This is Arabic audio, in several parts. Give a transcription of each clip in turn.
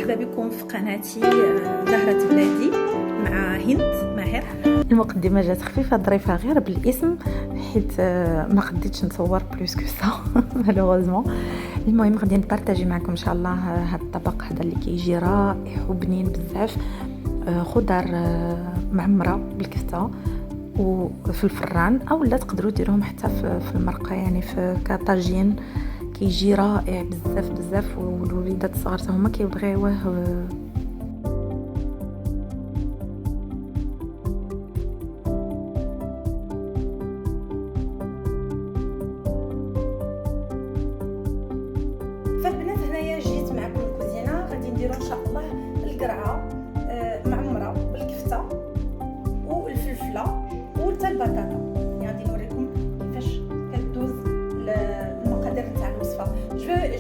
مرحبا بكم في قناتي زهرة بلادي مع هند ماهر. المقدمه جات خفيفه ظريفه غير بالاسم حيت ما قديتش نصور بلوس كو سا مالوغوزمون. المهم غادي نبارطاجي معكم ان شاء الله هذا الطبق هذا اللي كيجي رائع وبنين بزاف. خضر معمره بالكفته وفي الفران او لا تقدروا ديروهم حتى في المرقه، يعني في كطاجين كيجي رائع بزاف بزاف، والوليدات الصغار هما كيبغيوه. فالبنات هنايا جيت معكم الكوزينه، غادي نديرو ان شاء الله القرعه معمره بالكفته والفلفله وحتى البطاطا. غادي نوريكم كيفاش كدوز المقادير نتاع الوصفه.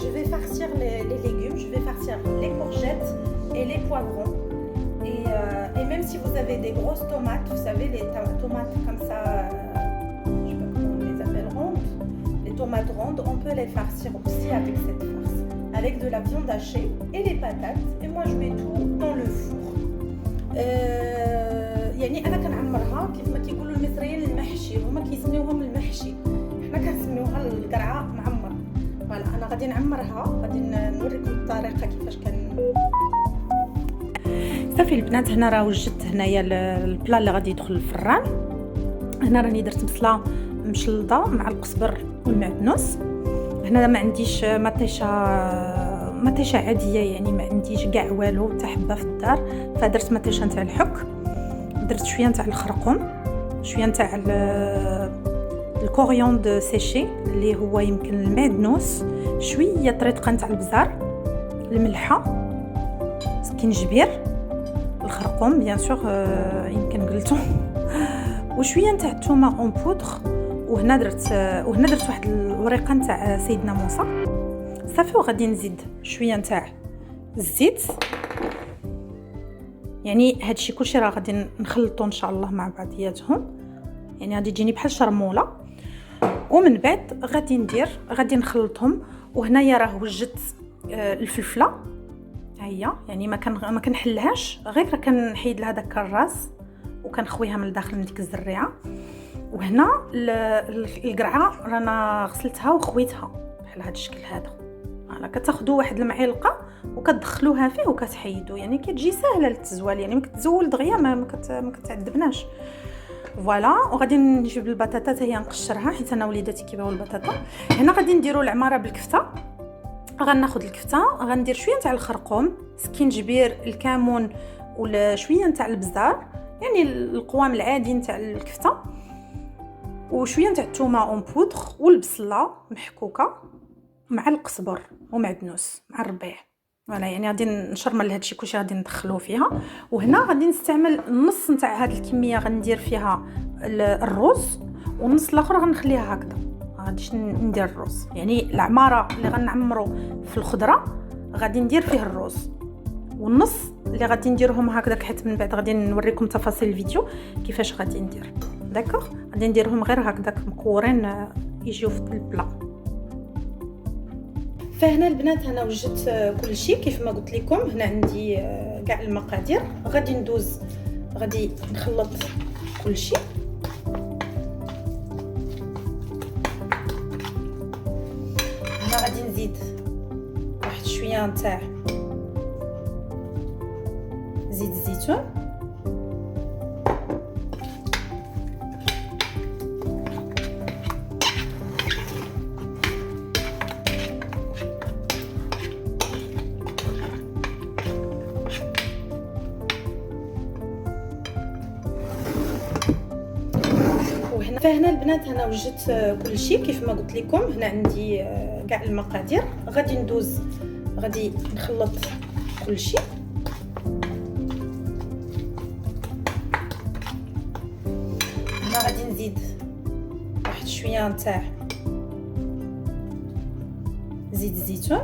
Je vais farcir les légumes, je vais farcir les courgettes et les poivrons. Et même si vous avez des grosses tomates, vous savez les tomates comme ça, je sais pas comment on les appelle, rondes, les tomates rondes, on peut les farcir aussi avec cette farce, avec de la viande hachée et les patates. Et moi je mets tout dans le four. يعني انا كنعمرها كيف ما كيقولوا المصريين المحشي، هما كيسميوهم المحشي، حنا كنسميوها القرعه معمر. فوالا انا غادي نعمرها، غادي نوريكم الطريقه كيفاش صافي البنات. هنا راه وجدت هنايا البلا اللي غادي يدخل الفران. هنا راني درت بصله مشلضه مع القزبر والمعدنوس. هنا ما عنديش مطيشه عاديه، يعني ما عنديش كاع والو حتى حبه في الدار، فدرت مطيشه نتاع الحك. درت شويه نتاع الخرقوم، شويه نتاع الكوريوند سيشي اللي هو يمكن المعدنوس، شويه طريقه نتاع البزار، الملحه، سكينجبير، الخرقوم بيان سور يمكن قلتو وشويه نتاع الثومه اون بودر. وهنا درت واحد الوريقه نتاع سيدنا موسى صافي. وغادي نزيد شويه نتاع الزيت، يعني هادشي كلشي راه غادي نخلطو ان شاء الله مع بعضياتهم، يعني غادي تجيني بحال شرموله. ومن بعد غادي نخلطهم. وهنايا راه وجدت الفلفله ها هي، يعني ما كنحلهاش، غير كنحيد لها داك الراس وكنخويها من الداخل من ديك الزريعه. وهنا القرعه رانا غسلتها وخويتها بحال هذا الشكل هذا. فوالا كتاخذوا واحد المعلقه وكتدخلوها فيه وكتحيدوا، يعني كتجي سهله للتزوال، يعني ما كتزول دغيا ما كتعذبناش. فوالا. وغادي نجيب البطاطا هي نقشرها حيت انا وليداتي كيبغيو البطاطا. هنا غادي نديروا العماره بالكفته. غناخذ الكفته، غندير شويه نتاع الخرقوم، سكينجبير، الكمون، وشويه نتاع البزار، يعني القوام العادي نتاع الكفته، وشويه نتاع الثومه اون بودر، والبصله محكوكه مع القزبر ومعدنوس مع الربيع. فوالا يعني غادي نشرمل هادشي كلشي غادي ندخلوه فيها. وهنا غادي نستعمل النص نتاع هاد الكميه غندير فيها الرز، والنص الاخر غنخليها هكذا، غاديش ندير الرز. يعني العماره اللي غنعمرو في الخضره غادي ندير فيه الرز، والنص اللي غادي نديرهم هكذاك حيت من بعد غادي نوريكم تفاصيل الفيديو كيفاش غادي ندير. داكوغ غادي نديرهم غير هكذاك مكورين يجيو في البلا. فهنا البنات انا وجدت كل شيء كيف ما قلت لكم. هنا عندي كاع المقادير، غادي نخلط كل شيء. هنا غادي نزيد واحد شويه نتاع زيت الزيتون، فهنا البنات انا وجدت كل شيء كيف ما قلت لكم. هنا عندي كاع المقادير، غادي نخلط كل شيء. هنا غادي نزيد واحد شويه نتاع زيت الزيتون،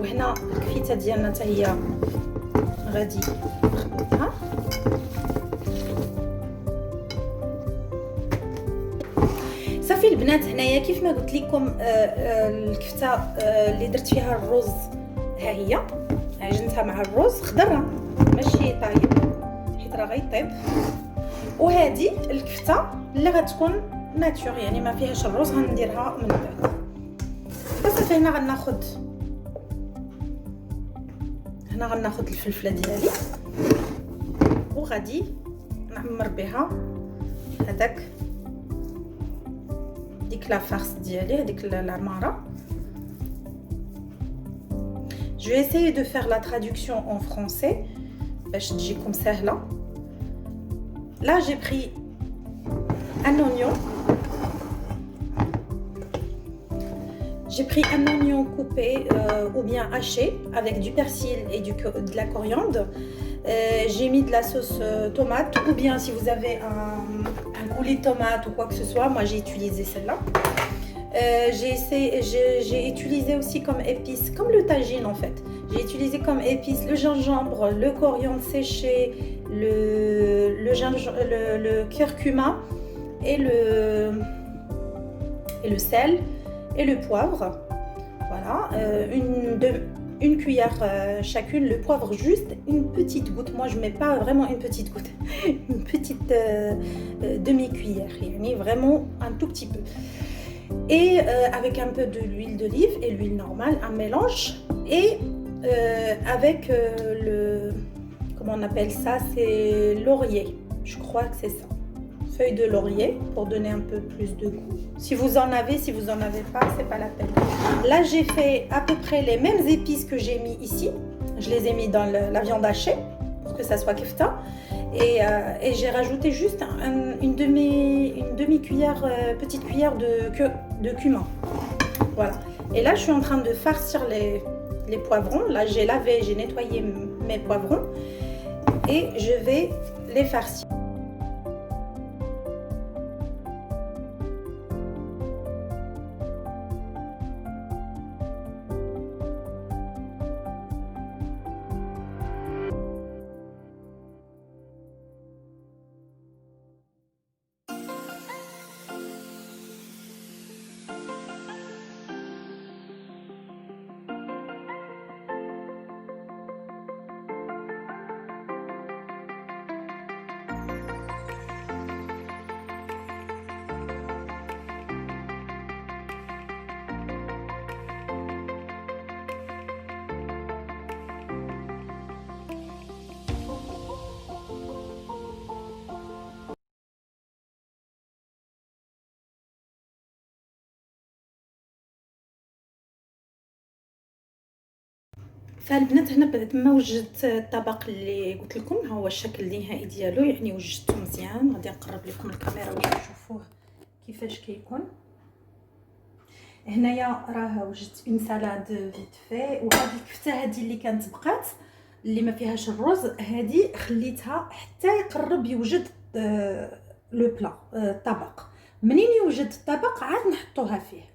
وهنا الكفيته ديالنا حتى هي غادي نخلطها. صافي البنات، هنايا كيف ما قلت لكم الكفته اللي درت فيها الرز ها هي عجنتها مع الرز خضره ماشي طايب حيت راه غيطيب. وهذه الكفته اللي غتكون ناتور يعني ما فيهاش الرز غنديرها من بعد. بس هنا غناخذ الفلفله ديالي وغادي نعمر بها ديك لا فارس ديالي هذيك العماره. Je vais essayer de faire la traduction en français باش تجيكم سهله. Là j'ai pris un oignon. J'ai pris un oignon coupé ou bien haché avec du persil et de la coriandre. J'ai mis de la sauce tomate ou bien si vous avez un coulis de tomate ou quoi que ce soit, moi j'ai utilisé celle-là. J'ai utilisé aussi comme épices, comme le tagine en fait. J'ai utilisé comme épices le gingembre, le coriandre séché, le curcuma et le sel et le poivre. Voilà, une cuillère chacune. Le poivre juste une petite goutte. Moi je mets pas vraiment une petite goutte, une petite demi-cuillère, yani vraiment un tout petit peu. Et avec un peu de l'huile d'olive et l'huile normale, un mélange. Et avec comment on appelle ça, c'est laurier, je crois que c'est ça, feuille de laurier pour donner un peu plus de goût. Si vous en avez pas, c'est pas la peine. Là j'ai fait à peu près les mêmes épices que j'ai mis ici. Je les ai mis dans la viande hachée pour que ça soit kefta. Et j'ai rajouté juste une demi-cuillère, petite cuillère de cumin. Voilà. Et là je suis en train de farcir les poivrons. Là j'ai lavé, j'ai nettoyé mes poivrons et je vais les farcir. فالبنات هنا بعد ما وجدت الطبق اللي قلت لكم، ها هو الشكل النهائي ديالو، يعني وجدته مزيان. غادي نقرب لكم الكاميرا باش تشوفوه كيفاش كيكون. هنايا راه وجدت اون سالاد فيت في، وهذه الكفته هذه اللي كانت بقات اللي ما فيهاش الرز، هذه خليتها حتى يقرب يوجد لو بلا الطبق. منين يوجد الطبق عاد نحطوها فيه.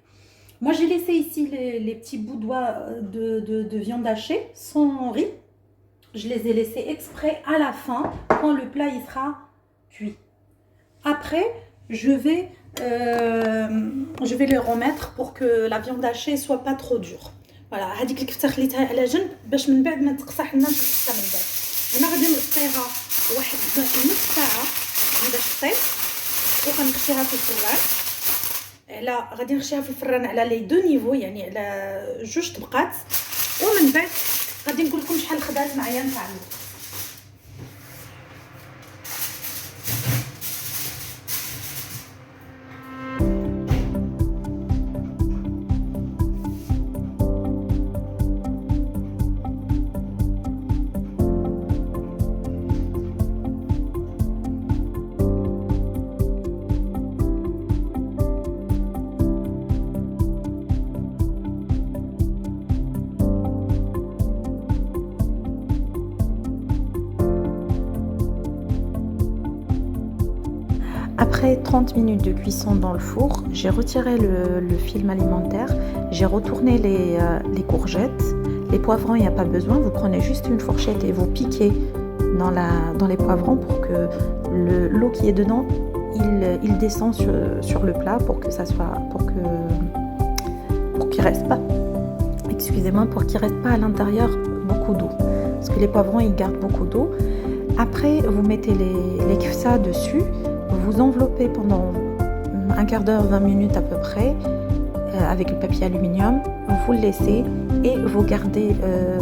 Moi j'ai laissé ici les petits bouts de viande hachée sans riz. Je les ai laissés exprès à la fin quand le plat il sera cuit. Après je vais les remettre pour que la viande hachée soit pas trop dure. Voilà, هذيك الكفته خليتها على جنب باش من بعد ما تقصح لنا الكفته من بعد. هنا غادي نغطيها واحد نص ساعه باش تطيب وغنخشيها في الفران. غادي نخشيها في الفران على لي دو نيفو، يعني على جوج طبقات، ومن بعد غادي نقول لكم شحال خدات معايا نتاع الوقت. Après 30 minutes de cuisson dans le four, j'ai retiré le film alimentaire, j'ai retourné les courgettes, Les poivrons, il n'y a pas besoin, vous prenez juste une fourchette et vous piquez dans les poivrons pour que l'eau qui est dedans, il descend sur le plat pour que ça soit, pour qu'il reste pas, excusez-moi, pour qu'il reste pas à l'intérieur beaucoup d'eau, parce que les poivrons ils gardent beaucoup d'eau. Après vous mettez les kefsa dessus, vous enveloppez pendant un quart d'heure, 20 minutes à peu près, avec le papier aluminium, vous le laissez et vous gardez,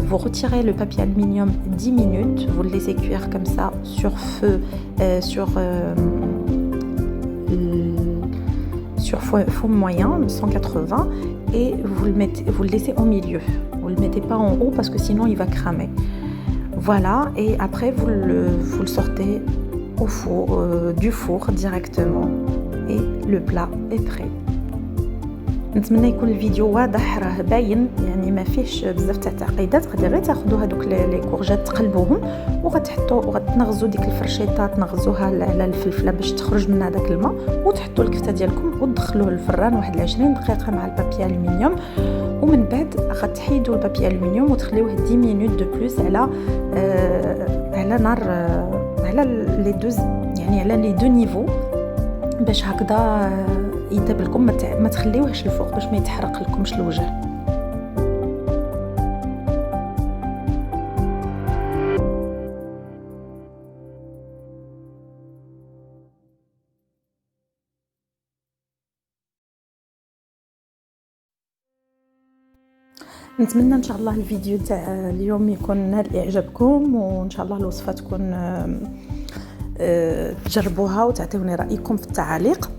vous retirez le papier aluminium 10 minutes, vous le laissez cuire comme ça sur feu, sur feu moyen 180, et vous le laissez au milieu, vous le mettez pas en haut parce que sinon il va cramer. Voilà, et après vous le sortez au four, du four directement, et le plat est prêt. نتمنى يكون الفيديو واضح، راه باين يعني ما فيهش بزاف تاع تعقيدات. غادي غير تاخذوا هذوك لي كورجات تقلبوهم وغتنغزوا ديك الفرشيطه، تنغزوها على الفلفله باش تخرج منها داك الماء، وتحطوا الكفته ديالكم وتدخلوه للفران واحد 20 دقيقه مع البابي الومنيوم. ومن بعد غتحيدوا البابي الومنيوم وتخليوه 10 مينوت دو بلوس على نار، على لي دوز، يعني على لي دو نيفو، باش هكذا يطيب لكم. ما تخليوهش الفوق باش ما يتحرق لكمش الوجه. نتمنى ان شاء الله الفيديو تاع اليوم يكون نال اعجابكم، وان شاء الله الوصفه تكون تجربوها وتعطيوني رايكم في التعاليق،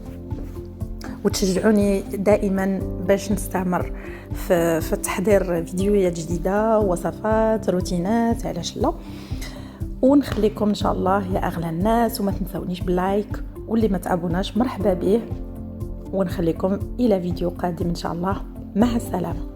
وتشجعوني دائما باش نستمر في تحضير فيديوهات جديده، وصفات، روتينات، علاش لا. ونخليكم ان شاء الله يا اغلى الناس، وما تنسونيش باللايك، واللي ما تعبوناش مرحبا به. ونخليكم الى فيديو قادم ان شاء الله. مع السلامه.